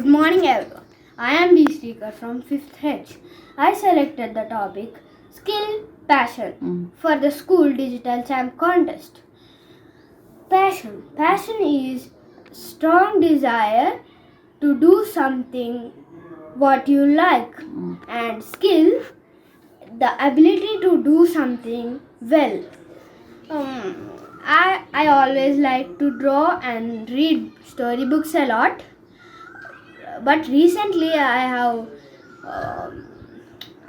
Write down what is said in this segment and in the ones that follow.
Good morning everyone. I am Sreekar from 5th H. I selected the topic Skill Passion for the school digital champ contest. Passion is strong desire to do something what you like, and skill the ability to do something well. I always like to draw and read storybooks a lot, but recently um,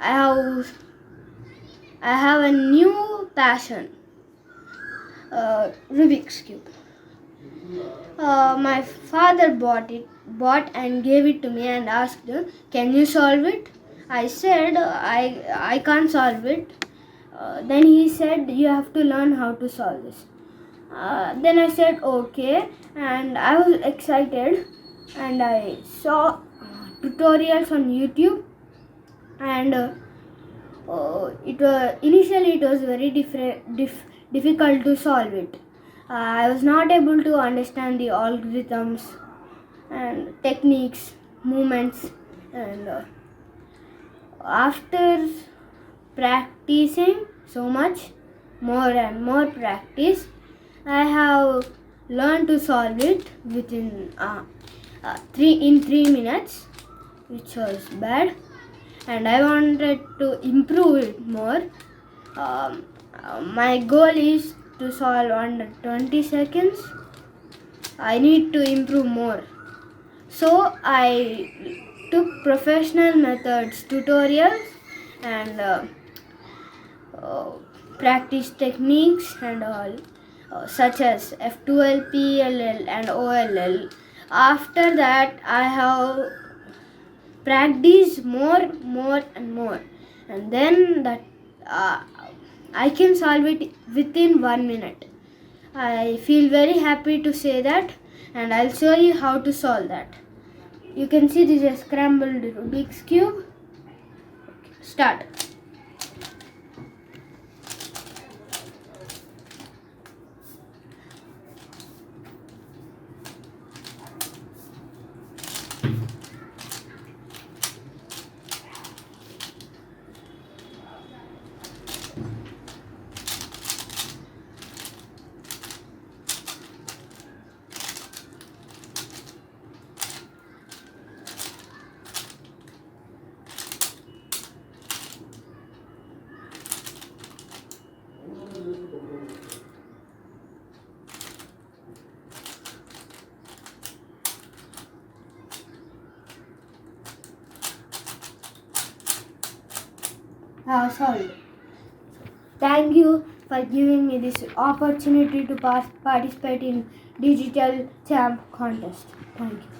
I have I have a new passion, Rubik's cube. My father bought and gave it to me and asked, "Can you solve it?" I said, I can't solve it." Then he said, "You have to learn how to solve this." Then I said, "Okay," and I was excited, and I saw tutorials on YouTube, and initially it was very difficult to solve it. I was not able to understand the algorithms and techniques, movements, and after practicing so much, more and more practice, I have learned to solve it within 3 minutes, which was bad, and I wanted to improve it more. My goal is to solve under 20 seconds. I need to improve more. So I took professional methods, tutorials, and practice techniques and all, such as F12, PLL, and OLL. After that, I have practiced more and more, and then that I can solve it within 1 minute. I feel very happy to say that, and I'll show you how to solve that. You can see this is a scrambled Rubik's cube. Start. Solved. Thank you for giving me this opportunity to participate in Digital Champ contest. Thank you.